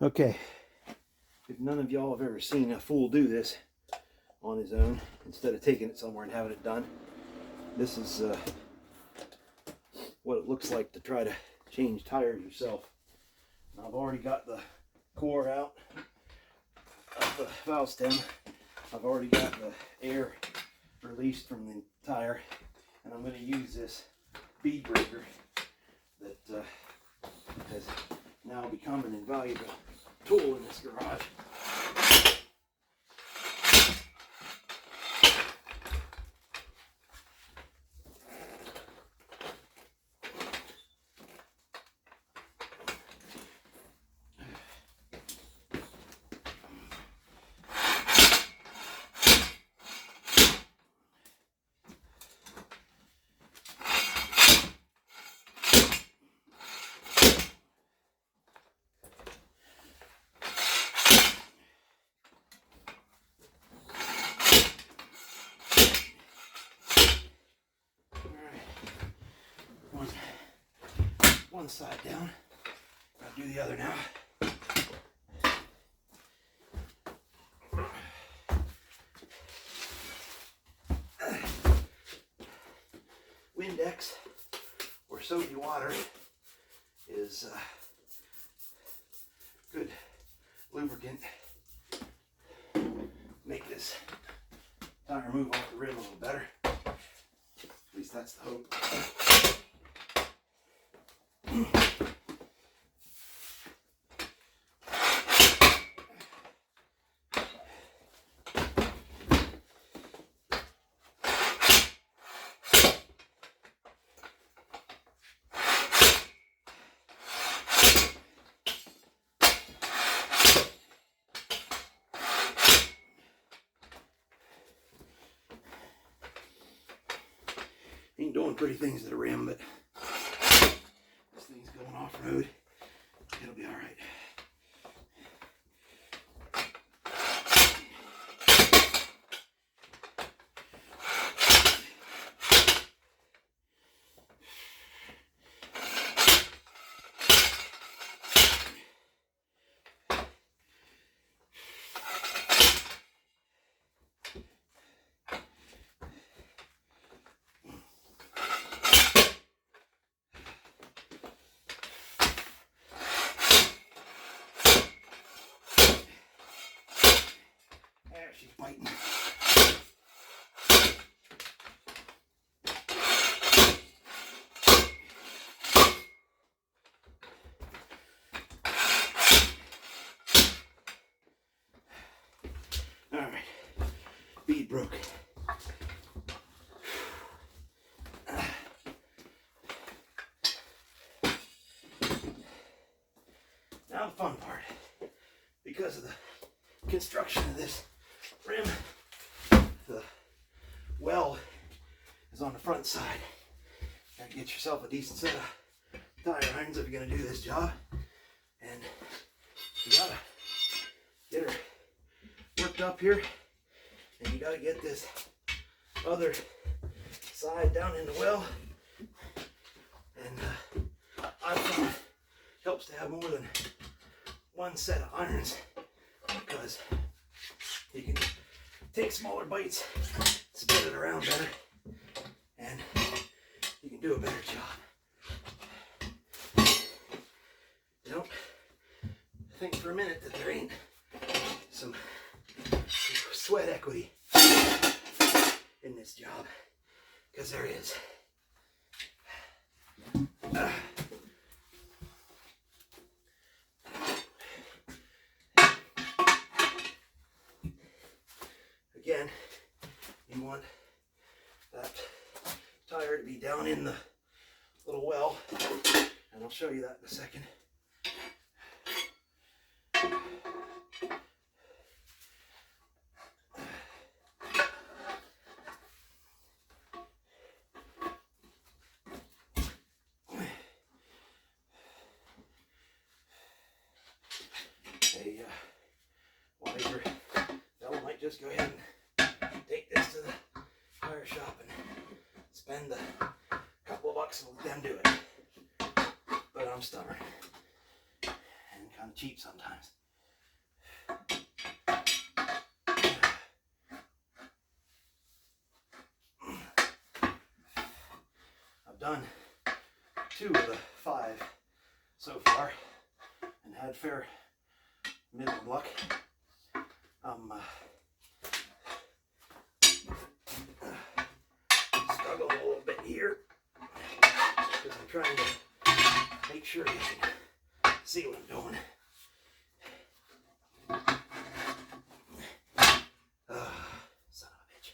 Okay, if none of y'all have ever seen a fool do this on his own, instead of taking it somewhere and having it done, this is what it looks like to try to change tires yourself. Now, I've already got the core out of the valve stem. I've already got the air released from the tire, and I'm going to use this bead breaker that has now become an invaluable tool in this garage. One side down. I'll do the other now. Windex or soapy water is good lubricant. Make this tire move off the rim a little better. At least that's the hope. Ain't doing pretty things to the rim, but this thing's going off-road. It'll be all right. There, she's biting. All right, bead broke. Now the fun part. Because of the construction of this rim, the well is on the front side. Gotta get yourself a decent set of tire irons if you're gonna do this job. And you gotta get her worked up here, and you gotta get this other side down in the well. And I found it helps to have more than one set of irons, because you can take smaller bites, spread it around better, and you can do a better job. Don't think for a minute that there ain't some sweat equity in this job, because there is. Again, you want that tire to be down in the little well, and I'll show you that in a second. A wiser fellow might just go ahead and take this to the tire shop and spend a couple of bucks and let them do it. But I'm stubborn and kind of cheap sometimes. I've done 2 of the 5 so far and had fair middle luck. Struggle a little bit here because I'm trying to make sure you can see what I'm doing. Son of a bitch.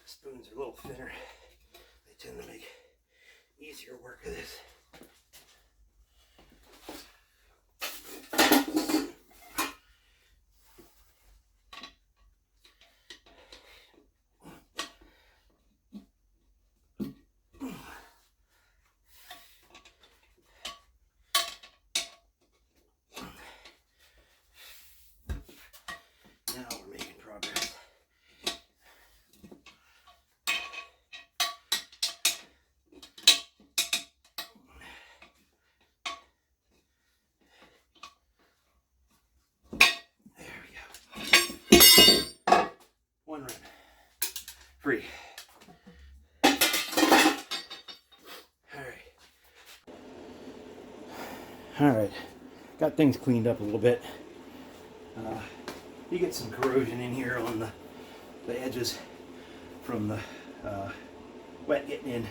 Spoons are a little thinner. They tend to make easier work of this. Now we're making progress. One rim. Free. Alright. Got things cleaned up a little bit. You get some corrosion in here on the edges from the wet getting in.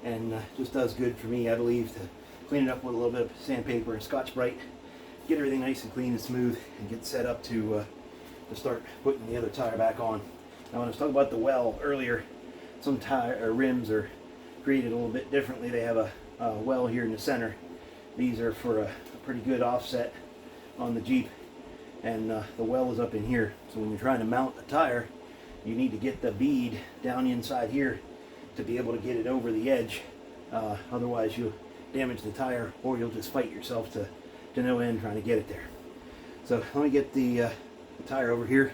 And just does good for me, I believe, to clean it up with a little bit of sandpaper and Scotch-Brite. Get everything nice and clean and smooth and get set up to start putting the other tire back on. Now when I was talking about the well earlier, some tire rims are created a little bit differently. They have a well here in the center. These are for a pretty good offset on the Jeep, and the well is up in here. So when you're trying to mount a tire, you need to get the bead down inside here to be able to get it over the edge. Otherwise you'll damage the tire, or you'll just fight yourself to no end trying to get it there. So let me get the tire over here,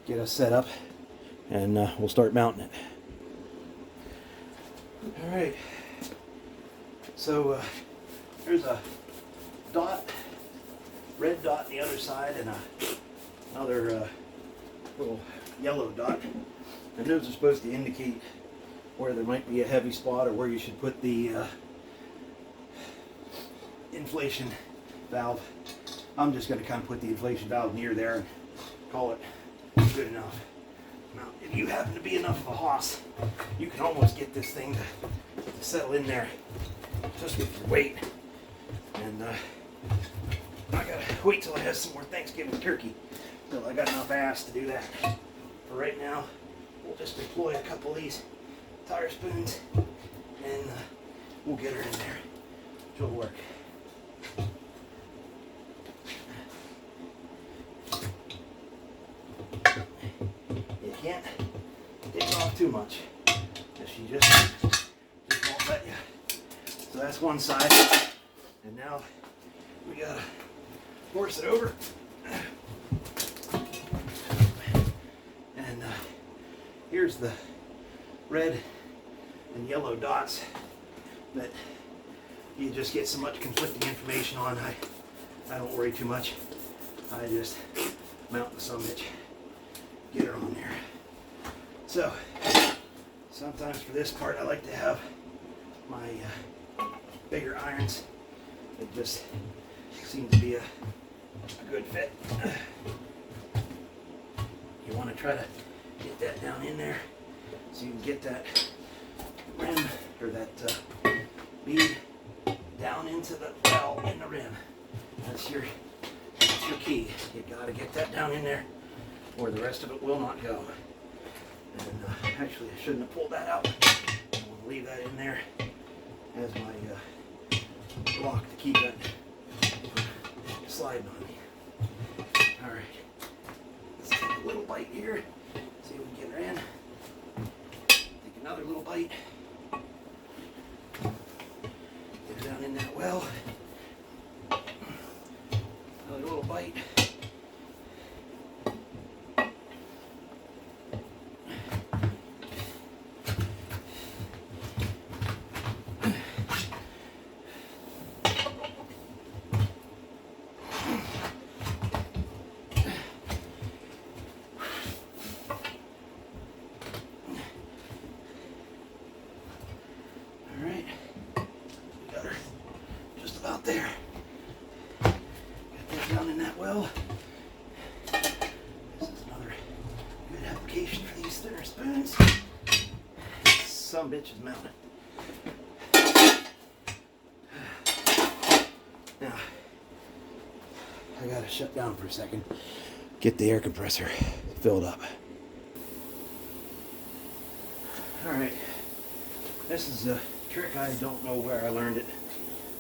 get us set up, and we'll start mounting it. Alright, so there's a dot, red dot on the other side, and another little yellow dot, and those are supposed to indicate where there might be a heavy spot or where you should put the inflation valve. I'm just going to kind of put the inflation valve near there and call it good enough. Now, if you happen to be enough of a hoss, you can almost get this thing to settle in there just with your weight. And I gotta wait till I have some more Thanksgiving turkey till I got enough ass to do that. For right now, we'll just deploy a couple of these tire spoons and we'll get her in there. She'll work. You can't dig off too much, because she just won't let you. So that's one side, and now we gotta force it over. And here's the red and yellow dots that you just get so much conflicting information on. I don't worry too much. I just mount the summit, get her on there. So Sometimes for this part I like to have my bigger irons. It just seems to be a good fit. You want to try to get that down in there so you can get that rim or that bead down into the well in the rim. That's your key. You got to get that down in there or the rest of it will not go. And actually I shouldn't have pulled that out. I'm going to leave that in there as my block to keep it from sliding on me. Alright, let's take a little bite here, see if we can get her in. Take another little bite. Get her down in that well. Another little bite. There. Got that down in that well. This is another good application for these thinner spoons. Some bitch is mounted. Now, I gotta shut down for a second. Get the air compressor filled up. Alright. This is a trick I don't know where I learned it.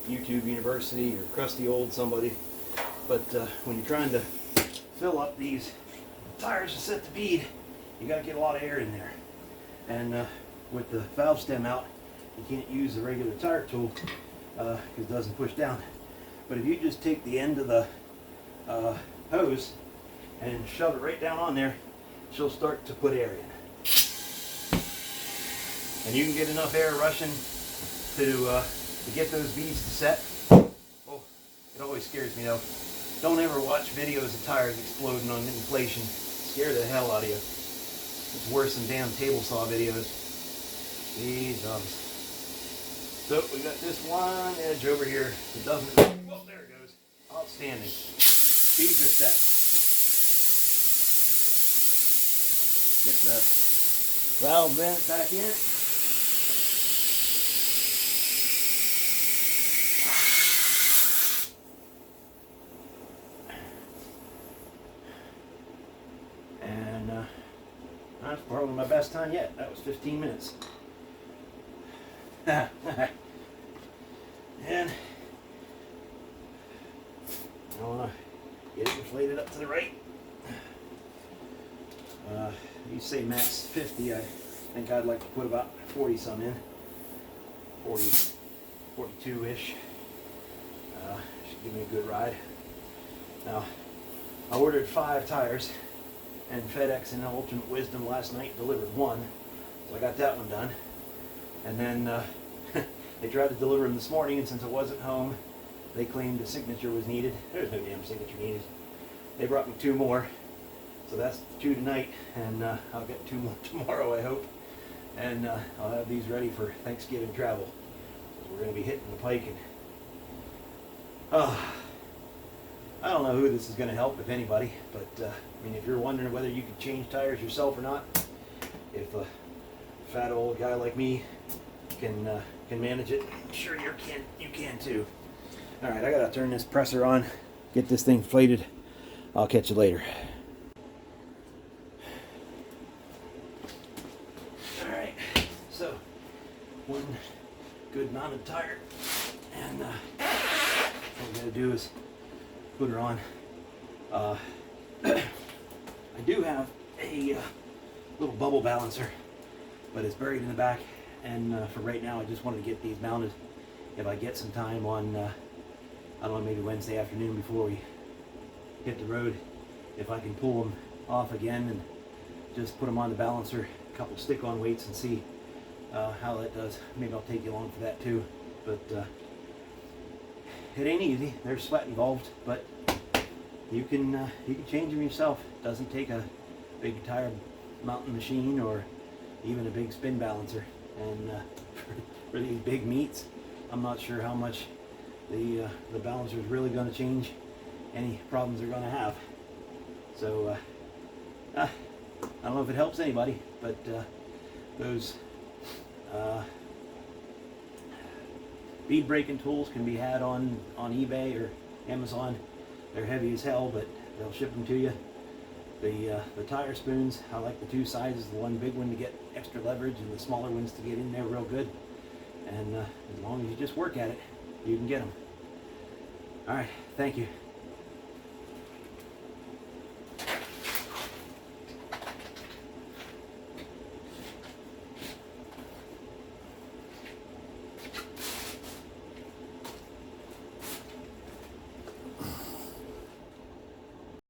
YouTube University or crusty old somebody, but when you're trying to fill up these tires to set the bead, you got to get a lot of air in there, and with the valve stem out you can't use the regular tire tool because it doesn't push down. But if you just take the end of the hose and shove it right down on there, she'll start to put air in, and you can get enough air rushing to get those beads to set. Oh, it always scares me though. Don't ever watch videos of tires exploding on inflation. Scare the hell out of you. It's worse than damn table saw videos. Jesus. So we got this one edge over here that doesn't. Well, there it goes. Outstanding. Beads are set. Get the valve vent back in. That's probably my best time yet. That was 15 minutes. And I want to get it inflated up to the right. You say max 50. I think I'd like to put about 40 some in. 40, 42-ish. Should give me a good ride. Now, I ordered 5 tires. And FedEx in Ultimate Wisdom last night delivered 1, so I got that one done. And then they tried to deliver them this morning, and since I wasn't home, they claimed a signature was needed. There's no damn signature needed. They brought me 2 more, so that's 2 tonight, and I'll get 2 more tomorrow, I hope. And I'll have these ready for Thanksgiving travel. We're going to be hitting the pike, and I don't know who this is going to help, if anybody, but I mean, if you're wondering whether you could change tires yourself or not, if a fat old guy like me can manage it, sure you can too. All right, I gotta turn this presser on, get this thing inflated. I'll catch you later. All right, so one good mounted tire, and all we gotta do is put her on. I do have a little bubble balancer, but it's buried in the back, and for right now I just wanted to get these mounted. If I get some time on, I don't know, maybe Wednesday afternoon before we hit the road, if I can pull them off again and just put them on the balancer, a couple stick-on weights, and see how that does. Maybe I'll take you along for that too, but it ain't easy. There's sweat involved, but you can change them yourself. It doesn't take a big tire mounting machine or even a big spin balancer. And for these big meets, I'm not sure how much the balancer is really going to change any problems they're going to have. So I don't know if it helps anybody, but those bead breaking tools can be had on eBay or Amazon. They're heavy as hell, but they'll ship them to you. The tire spoons, I like the two sizes, the one big one to get extra leverage and the smaller ones to get in there real good. And as long as you just work at it, you can get them. All right, thank you.